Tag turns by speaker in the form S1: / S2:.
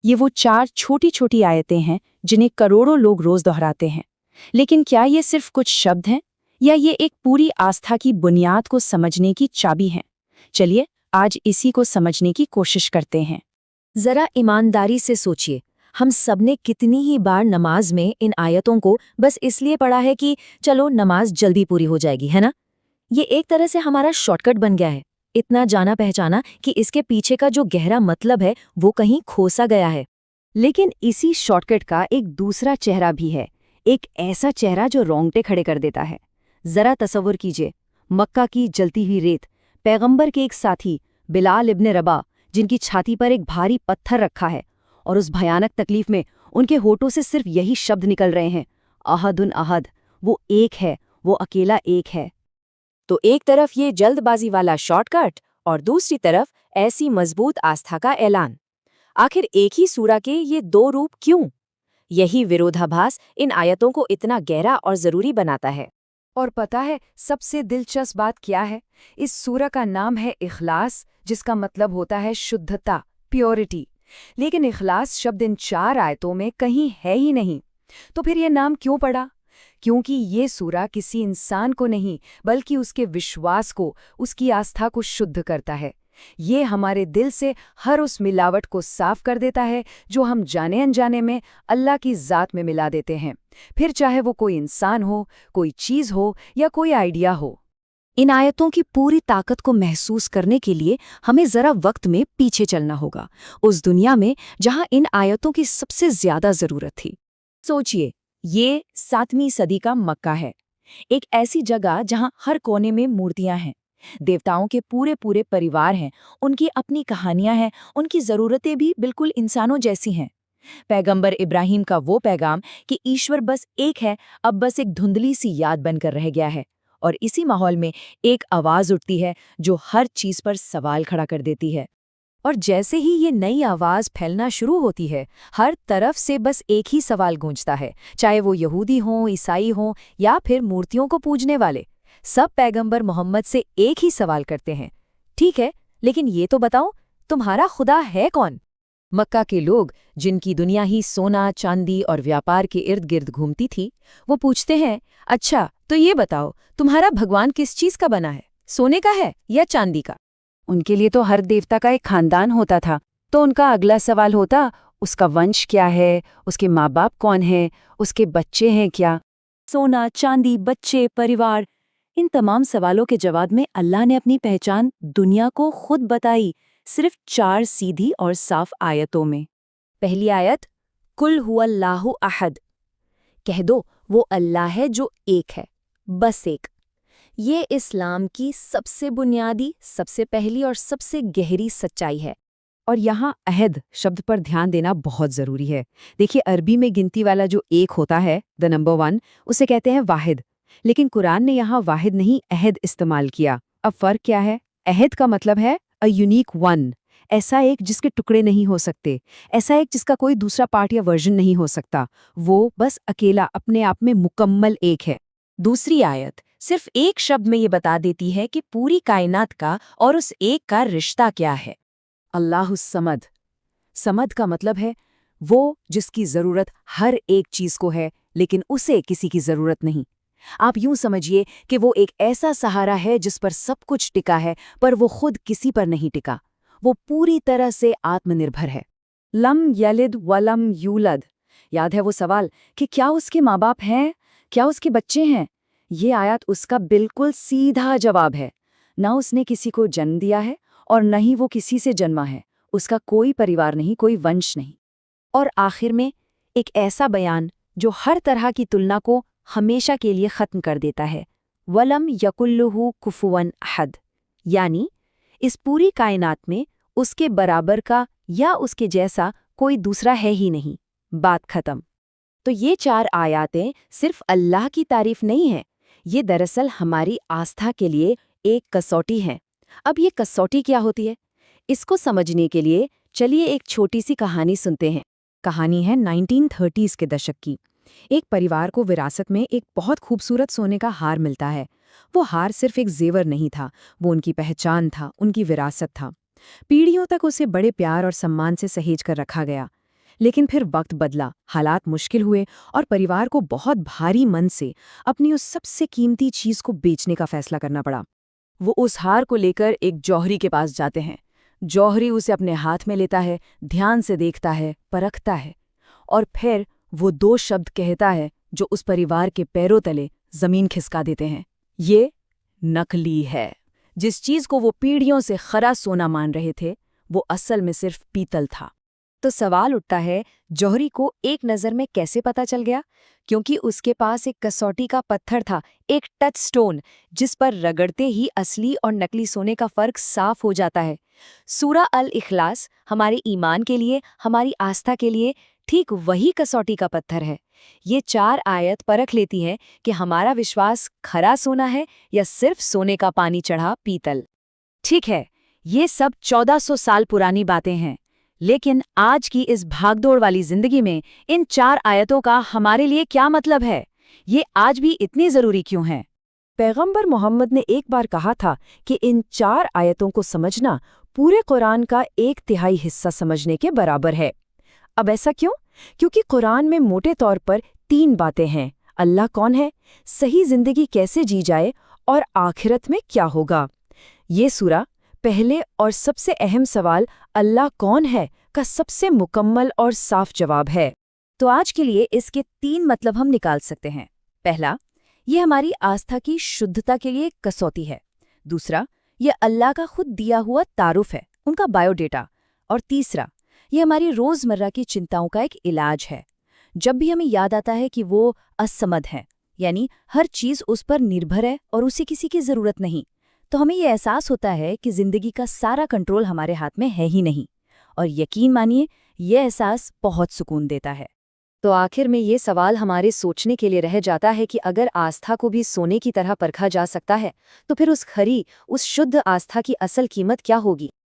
S1: ये वो 4 छोटी-छोटी आयतें हैं जिन्हें करोड़ों लोग रोज दोहराते हैं। लेकिन क्या ये सिर्फ कुछ शब्द हैं या ये एक पूरी आस्था की बुनियाद को समझने की चाबी हैं? चलिए आज इसी को समझने की कोशिश करते हैं।
S2: जरा ईमानदारी से सोचिए, हम सबने कितनी ही बार नमाज में इन आयतों को बस इसलिए पढ़ा है कि चलो नमाज जल्दी पूरी हो जाएगी, है ना? ये एक तरह से हमारा शॉर्टकट बन गया है, इतना जाना पहचाना कि इसके पीछे का जो गहरा मतलब है वो कहीं खोसा गया है।
S3: लेकिन इसी शॉर्टकट का एक दूसरा चेहरा भी है, एक ऐसा चेहरा जो रोंगटे खड़े कर देता है। जरा तसव्वुर कीजिए, मक्का की जलती हुई रेत, पैगंबर के एक साथी बिलाल इब्न रबा, जिनकी छाती पर एक भारी पत्थर रखा है, और उस भयानक तकलीफ में उनके होठों से सिर्फ यही शब्द निकल रहे हैं, अहदुन अहद, वो एक है, वो अकेला एक है।
S2: तो एक तरफ ये जल्दबाजी वाला शॉर्टकट और दूसरी तरफ ऐसी मजबूत आस्था का ऐलान। आखिर एक ही सूरा के ये दो रूप क्यों? यही विरोधाभास इन आयतों को इतना गहरा और जरूरी बनाता है।
S3: और पता है सबसे दिलचस्प बात क्या है? इस सूरा का नाम है इखलास, जिसका मतलब होता है शुद्धता, प्योरिटी। लेकिन इखलास शब्द इन 4 आयतों में कहीं है ही नहीं। तो फिर ये नाम क्यों पड़ा? क्योंकि ये सूरा किसी इंसान को नहीं, बल्कि उसके विश्वास को, उसकी आस्था को शुद्ध करता है। ये हमारे दिल से हर उस मिलावट को साफ कर देता है जो हम जाने अनजाने में अल्लाह की ज़ात में मिला देते हैं, फिर चाहे वो कोई इंसान हो, कोई चीज़ हो या कोई आइडिया हो।
S2: इन आयतों की पूरी ताकत को महसूस करने के लिए हमें जरा वक्त में पीछे चलना होगा, उस दुनिया में जहां इन आयतों की सबसे ज्यादा जरूरत थी।
S1: सोचिए, ये 7वीं सदी का मक्का है, एक ऐसी जगह जहां हर कोने में मूर्तियां हैं, देवताओं के पूरे पूरे परिवार हैं, उनकी अपनी कहानियां हैं, उनकी ज़रूरतें भी बिल्कुल इंसानों जैसी हैं। पैगंबर इब्राहिम का वो पैगाम कि ईश्वर बस एक है, अब बस एक धुंधली सी याद बनकर रह गया है। और इसी माहौल में एक आवाज़ उठती है जो हर चीज़ पर सवाल खड़ा कर देती है।
S2: और जैसे ही ये नई आवाज़ फैलना शुरू होती है, हर तरफ से बस एक ही सवाल गूंजता है, चाहे वो यहूदी हों, ईसाई हों या फिर मूर्तियों को पूजने वाले। सब पैगंबर मोहम्मद से एक ही सवाल करते हैं, ठीक है, लेकिन ये तो बताओ, तुम्हारा खुदा है कौन? मक्का के लोग, जिनकी दुनिया ही सोना, चांदी और व्यापार के इर्द गिर्द घूमती थी, वो पूछते हैं, अच्छा तो ये बताओ, तुम्हारा भगवान किस चीज़ का बना है, सोने का है या चांदी का?
S3: उनके लिए तो हर देवता का एक खानदान होता था। तो उनका अगला सवाल होता, उसका वंश क्या है, उसके माँ बाप कौन हैं, उसके बच्चे हैं क्या?
S1: सोना, चांदी, बच्चे, परिवार, इन तमाम सवालों के जवाब में अल्लाह ने अपनी पहचान दुनिया को खुद बताई, सिर्फ 4 सीधी और साफ आयतों में।
S2: पहली आयत, कुल हुवल्लाहु अहद, कह दो वो अल्लाह है जो एक है, बस एक। ये इस्लाम की सबसे बुनियादी, सबसे पहली और सबसे गहरी सच्चाई है।
S3: और यहाँ अहद शब्द पर ध्यान देना बहुत ज़रूरी है। देखिए, अरबी में गिनती वाला जो एक होता है, द नंबर 1, उसे कहते हैं वाहिद। लेकिन कुरान ने यहाँ वाहिद नहीं, अहद इस्तेमाल किया। अब फ़र्क क्या है? अहद का मतलब है अ यूनिक वन, ऐसा एक जिसके टुकड़े नहीं हो सकते, ऐसा एक जिसका कोई दूसरा पार्ट या वर्जन नहीं हो सकता। वो बस अकेला, अपने आप में मुकम्मल एक है।
S1: दूसरी आयत सिर्फ एक शब्द में ये बता देती है कि पूरी कायनात का और उस एक का रिश्ता क्या है।
S3: अल्लाहुस समद। समद का मतलब है वो जिसकी ज़रूरत हर एक चीज़ को है, लेकिन उसे किसी की ज़रूरत नहीं। आप यूं समझिए कि वो एक ऐसा सहारा है जिस पर सब कुछ टिका है, पर वो खुद किसी पर नहीं टिका। वो पूरी तरह से आत्मनिर्भर है। लम यलिद वलम यूलद। याद है वो सवाल कि क्या उसके माँ बाप हैं, क्या उसके बच्चे हैं? ये आयत उसका बिल्कुल सीधा जवाब है। ना उसने किसी को जन्म दिया है और न ही वो किसी से जन्मा है। उसका कोई परिवार नहीं, कोई वंश नहीं।
S2: और आखिर में एक ऐसा बयान जो हर तरह की तुलना को हमेशा के लिए ख़त्म कर देता है, वलम यकुल्लुहु कुफुवन अहद, यानी इस पूरी कायनात में उसके बराबर का या उसके जैसा कोई दूसरा है ही नहीं। बात खत्म।
S1: तो ये 4 आयतें सिर्फ अल्लाह की तारीफ नहीं है, ये दरअसल हमारी आस्था के लिए एक कसौटी है। अब ये कसौटी क्या होती है? इसको समझने के लिए चलिए एक छोटी सी कहानी सुनते हैं।
S3: कहानी है 1930s के दशक की। एक परिवार को विरासत में एक बहुत खूबसूरत सोने का हार मिलता है। वो हार सिर्फ एक जेवर नहीं था, वो उनकी पहचान था, उनकी विरासत था। पीढ़ियों तक उसे बड़े प्यार और सम्मान से सहेज कर रखा गया। लेकिन फिर वक्त बदला, हालात मुश्किल हुए और परिवार को बहुत भारी मन से अपनी उस सबसे कीमती चीज को बेचने का फैसला करना पड़ा। वो उस हार को लेकर एक जौहरी के पास जाते हैं। जौहरी उसे अपने हाथ में लेता है, ध्यान से देखता है, परखता है, और फिर वो 2 शब्द कहता है जो उस परिवार के पैरों तले जमीन खिसका देते हैं। ये नकली है। जिस चीज को वो पीढ़ियों से खरा सोना मान रहे थे, वो असल में सिर्फ पीतल था।
S2: तो सवाल उठता है, जौहरी को एक नज़र में कैसे पता चल गया? क्योंकि उसके पास एक कसौटी का पत्थर था, एक टच स्टोन, जिस पर रगड़ते ही असली और नकली सोने का फर्क साफ हो जाता है। सूरा अल इखलास हमारे ईमान के लिए, हमारी आस्था के लिए ठीक वही कसौटी का पत्थर है। ये 4 आयत परख लेती हैं कि हमारा विश्वास खरा सोना है या सिर्फ सोने का पानी चढ़ा पीतल।
S3: ठीक है, ये सब 1400 साल पुरानी बातें हैं, लेकिन आज की इस भागदौड़ वाली जिंदगी में इन 4 आयतों का हमारे लिए क्या मतलब है? ये आज भी इतनी जरूरी क्यों हैं? पैगंबर मोहम्मद ने एक बार कहा था कि इन 4 आयतों को समझना पूरे कुरान का 1/3 हिस्सा समझने के बराबर है। अब ऐसा क्यों? क्योंकि कुरान में मोटे तौर पर 3 बातें हैं: अल्लाह कौन है, सही जिंदगी कैसे जी जाए, और आखिरत में क्या होगा। ये सूरा पहले और सबसे अहम सवाल अल्लाह कौन है का सबसे मुकम्मल और साफ जवाब है।
S2: तो आज के लिए इसके 3 मतलब हम निकाल सकते हैं। पहला, ये हमारी आस्था की शुद्धता के लिए कसौटी है। दूसरा, ये अल्लाह का खुद दिया हुआ तारुफ है, उनका बायोडेटा। और तीसरा, ये हमारी रोज़मर्रा की चिंताओं का एक इलाज है। जब भी हमें याद आता है कि वो असमद है, यानी हर चीज़ उस पर निर्भर है और उसे किसी की ज़रूरत नहीं, तो हमें ये एहसास होता है कि ज़िंदगी का सारा कंट्रोल हमारे हाथ में है ही नहीं। और यकीन मानिए, ये एहसास बहुत सुकून देता है। तो आखिर में ये सवाल हमारे सोचने के लिए रह जाता है कि अगर आस्था को भी सोने की तरह परखा जा सकता है, तो फिर उस खरी, उस शुद्ध आस्था की असल कीमत क्या होगी?